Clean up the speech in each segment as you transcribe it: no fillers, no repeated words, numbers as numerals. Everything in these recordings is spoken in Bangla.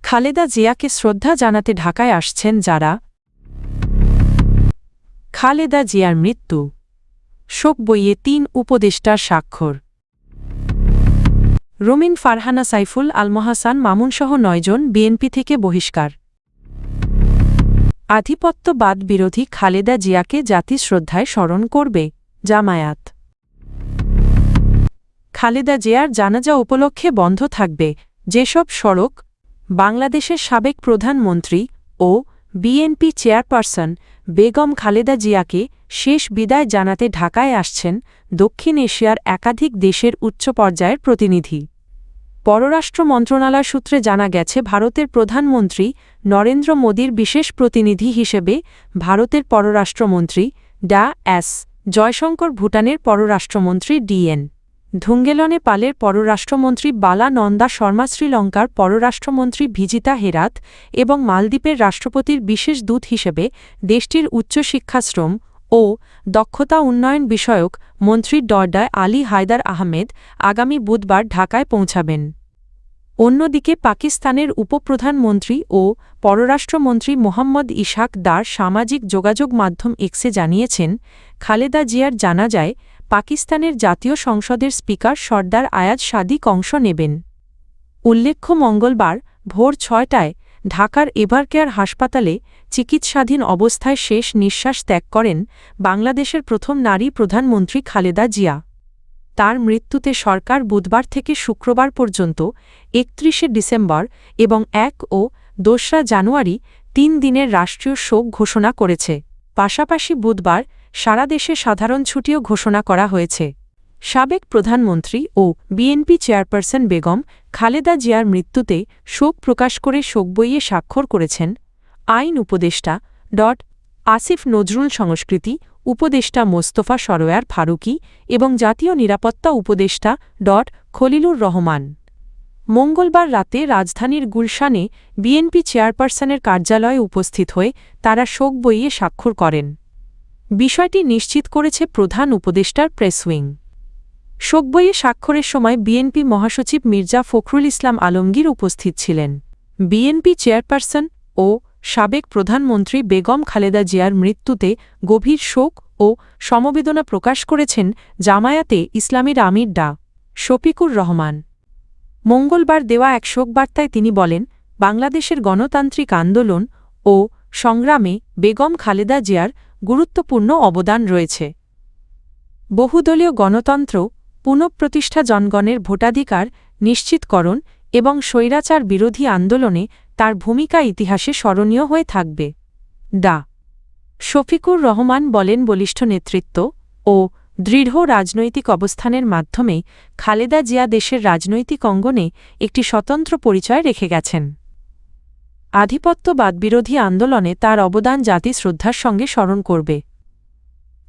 খালেদা জিয়াকে শ্রদ্ধা জানাতে ঢাকায় আসছেন যারা। খালেদা জিয়ার মৃত্যু, শোক বইয়ে ৩ উপদেষ্টার স্বাক্ষর। রুমিন ফারহানা, সাইফুল আলমহাসান মামুনসহ ৯ জন বিএনপি থেকে বহিষ্কার। আধিপত্যবাদ বিরোধী খালেদা জিয়াকে জাতি শ্রদ্ধায় স্মরণ করবে জামায়াত। খালেদা জিয়ার জানাজা উপলক্ষে বন্ধ থাকবে যেসব সড়ক। বাংলাদেশের সাবেক প্রধানমন্ত্রী ও বিএনপি চেয়ারপারসন বেগম খালেদা জিয়াকে শেষ বিদায় জানাতে ঢাকায় আসছেন দক্ষিণ এশিয়ার একাধিক দেশের উচ্চ পর্যায়ের প্রতিনিধি। পররাষ্ট্র মন্ত্রণালয় সূত্রে জানা গেছে, ভারতের প্রধানমন্ত্রী নরেন্দ্র মোদীর বিশেষ প্রতিনিধি হিসেবে ভারতের পররাষ্ট্রমন্ত্রী ডা এস জয়শঙ্কর, ভুটানের পররাষ্ট্রমন্ত্রী ডিএন ধুঙ্গেলনে পালের পররাষ্ট্রমন্ত্রী বালা নন্দা শর্মা, শ্রীলঙ্কার পররাষ্ট্রমন্ত্রী ভিজিতা হেরাত এবং মালদ্বীপের রাষ্ট্রপতির বিশেষ দূত হিসেবে দেশটির উচ্চশিক্ষাশ্রম ও দক্ষতা উন্নয়ন বিষয়ক মন্ত্রী ডা আলী হায়দার আহমেদ আগামী বুধবার ঢাকায় পৌঁছাবেন। অন্যদিকে পাকিস্তানের উপপ্রধানমন্ত্রী ও পররাষ্ট্রমন্ত্রী মোহাম্মদ ইসহাক দার সামাজিক যোগাযোগ মাধ্যম এক্সে জানিয়েছেন, খালেদা জিয়ার জানাজায় পাকিস্তানের জাতীয় সংসদের স্পিকার সর্দার আয়াজ সাদিক অংশ নেবেন। উল্লেখ্য, মঙ্গলবার ভোর ৬টায় ঢাকার এভারকেয়ার হাসপাতালে চিকিৎসাধীন অবস্থায় শেষ নিঃশ্বাস ত্যাগ করেন বাংলাদেশের প্রথম নারী প্রধানমন্ত্রী খালেদা জিয়া। তার মৃত্যুতে সরকার বুধবার থেকে শুক্রবার পর্যন্ত ৩১শে ডিসেম্বর এবং ১ ও ২রা জানুয়ারি ৩ দিনের রাষ্ট্রীয় শোক ঘোষণা করেছে। পাশাপাশি বুধবার সারা দেশে সাধারণ ছুটিও ঘোষণা করা হয়েছে। সাবেক প্রধানমন্ত্রী ও বিএনপি চেয়ারপারসন বেগম খালেদা জিয়ার মৃত্যুতে শোক প্রকাশ করে শোক বইয়ে স্বাক্ষর করেছেন আইন উপদেষ্টা আসিফ নজরুল, সংস্কৃতি উপদেষ্টা মোস্তফা সরোয়ার ফারুকী এবং জাতীয় নিরাপত্তা উপদেষ্টা খলিলুর রহমান। মঙ্গলবার রাতে রাজধানীর গুলশানে বিএনপি চেয়ারপারসনের কার্যালয়ে উপস্থিত হয়ে তারা শোক বইয়ে স্বাক্ষর করেন। বিষয়টি নিশ্চিত করেছে প্রধান উপদেষ্টার প্রেস উইং। শোক বইয়ে স্বাক্ষরের সময় বিএনপি মহাসচিব মির্জা ফখরুল ইসলাম আলমগীর উপস্থিত ছিলেন। বিএনপি চেয়ারপারসন ও সাবেক প্রধানমন্ত্রী বেগম খালেদা জিয়ার মৃত্যুতে গভীর শোক ও সমবেদনা প্রকাশ করেছেন জামায়াতে ইসলামীর আমির ডা শফিকুর রহমান। মঙ্গলবার দেওয়া এক শোকবার্তায় তিনি বলেন, বাংলাদেশের গণতান্ত্রিক আন্দোলন ও সংগ্রামে বেগম খালেদা জিয়ার গুরুত্বপূর্ণ অবদান রয়েছে। বহুদলীয় গণতন্ত্র পুনঃপ্রতিষ্ঠা, জনগণের ভোটাধিকার নিশ্চিতকরণ এবং স্বৈরাচার বিরোধী আন্দোলনে তার ভূমিকা ইতিহাসে স্মরণীয় হয়ে থাকবে। ডা শফিকুর রহমান বলেন, বলিষ্ঠ নেতৃত্ব ও দৃঢ় রাজনৈতিক অবস্থানের মাধ্যমে খালেদা জিয়া দেশের রাজনৈতিক অঙ্গনে একটি স্বতন্ত্র পরিচয় রেখে গেছেন। আধিপত্যবাদবিরোধী আন্দোলনে তার অবদান জাতি শ্রদ্ধার সঙ্গে স্মরণ করবে।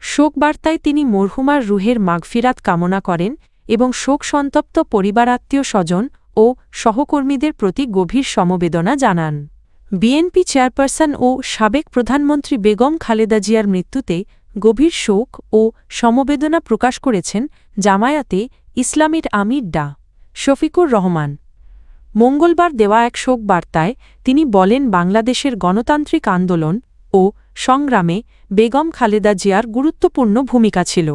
শোকবার্তায় তিনি মরহুমার রুহের মাগফিরাত কামনা করেন এবং শোকসন্তপ্ত পরিবারাত্মীয় স্বজন ও সহকর্মীদের প্রতি গভীর সমবেদনা জানান। বিএনপি চেয়ারপারসন ও সাবেক প্রধানমন্ত্রী বেগম খালেদা জিয়ার মৃত্যুতে গভীর শোক ও সমবেদনা প্রকাশ করেছেন জামায়াতে ইসলামীর আমির ডা শফিকুর রহমান। মঙ্গলবার দেওয়া এক শোক বার্তায় তিনি বলেন, বাংলাদেশের গণতান্ত্রিক আন্দোলন ও সংগ্রামে বেগম খালেদা জিয়ার গুরুত্বপূর্ণ ভূমিকা ছিল।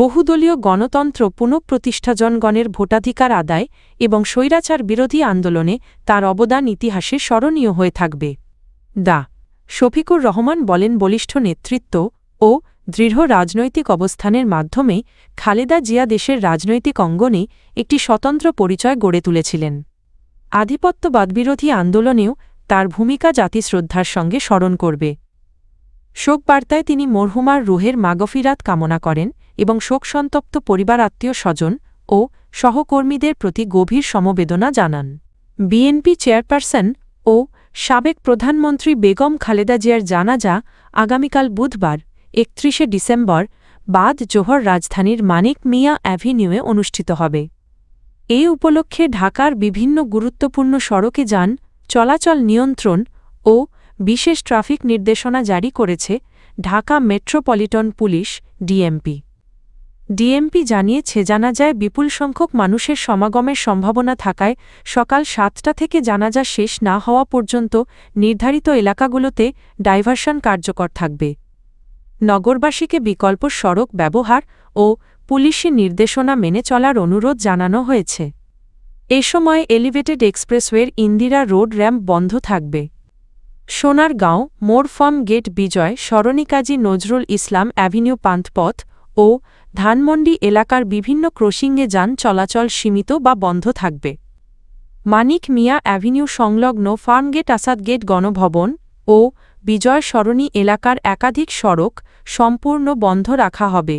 বহুদলীয় গণতন্ত্র পুনঃপ্রতিষ্ঠা, জনগণের ভোটাধিকার আদায় এবং স্বৈরাচার বিরোধী আন্দোলনে তার অবদান ইতিহাসে স্মরণীয় হয়ে থাকবে। ডা শফিকুর রহমান বলেন, বলিষ্ঠ নেতৃত্ব ও দৃঢ় রাজনৈতিক অবস্থানের মাধ্যমে খালেদা জিয়া দেশের রাজনৈতিক অঙ্গনে একটি স্বতন্ত্র পরিচয় গড়ে তুলেছিলেন। আধিপত্যবাদবিরোধী আন্দোলনেও তার ভূমিকা জাতি শ্রদ্ধার সঙ্গে স্মরণ করবে। শোকবার্তায় তিনি মরহুমার রুহের মাগফিরাত কামনা করেন এবং শোকসন্তপ্ত পরিবারাত্মীয় স্বজন ও সহকর্মীদের প্রতি গভীর সমবেদনা জানান। বিএনপি চেয়ারপারসন ও সাবেক প্রধানমন্ত্রী বেগম খালেদা জিয়ার জানাজা আগামীকাল বুধবার ৩১শে ডিসেম্বর বাদ জোহর রাজধানীর মানিক মিয়া অ্যাভিনিউয়ে অনুষ্ঠিত হবে। এই উপলক্ষে ঢাকার বিভিন্ন গুরুত্বপূর্ণ সড়কে যান চলাচল নিয়ন্ত্রণ ও বিশেষ ট্রাফিক নির্দেশনা জারি করেছে Dhaka metropolitan police DMP. DMP জানিয়েছে, জানাজায় বিপুল সংখ্যক মানুষের সমাগমের সম্ভাবনা থাকায় সকাল ৭টা থেকে জানাজা শেষ না হওয়া পর্যন্ত নির্ধারিত এলাকাগুলোতে ডাইভারশন কার্যকর থাকবে। নগরবাসীকে বিকল্প সড়ক ব্যবহার ও পুলিশি নির্দেশনা মেনে চলার অনুরোধ জানানো হয়েছে। এ সময় এলিভেটেড এক্সপ্রেসওয়ের ইন্দিরা রোড র্যাম্প বন্ধ থাকবে। সোনারগাঁও মোড় ফার্ম গেট বিজয় সরণি কাজী নজরুল ইসলাম অ্যাভিনিউ পান্থপথ ও ধানমন্ডি এলাকার বিভিন্ন ক্রসিংয়ে যান চলাচল সীমিত বা বন্ধ থাকবে। মানিক মিয়া অ্যাভিনিউ সংলগ্ন ফার্মগেট আসাদ গেট গণভবন ও বিজয় সরণি এলাকার একাধিক সড়ক সম্পূর্ণ বন্ধ রাখা হবে।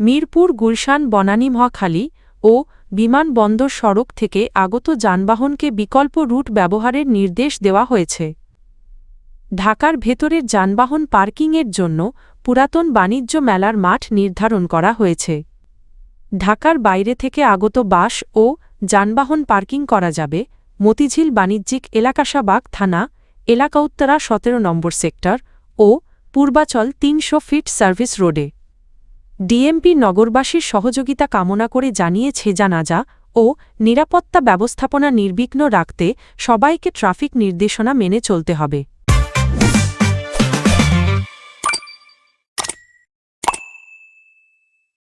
মিরপুর গুলশান বনানী মহাখালী ও বিমানবন্দর সড়ক থেকে আগত যানবাহনকে বিকল্প রুট ব্যবহারের নির্দেশ দেওয়া হয়েছে। ঢাকার ভেতরের যানবাহন পার্কিংয়ের জন্য পুরাতন বাণিজ্য মেলার মাঠ নির্ধারণ করা হয়েছে। ঢাকার বাইরে থেকে আগত বাস ও যানবাহন পার্কিং করা যাবে মতিঝিল বাণিজ্যিক এলাকাশাবাগ থানা এলাকা উত্তরা ১৭ নম্বর সেক্টর ও পূর্বাচল ৩০০ ফিট সার্ভিস রোডে। ডিএমপি নগরবাসীর সহযোগিতা কামনা করে জানিয়েছে, জানাজা ও নিরাপত্তা ব্যবস্থাপনা নির্বিঘ্ন রাখতে সবাইকে ট্রাফিক নির্দেশনা মেনে চলতে হবে।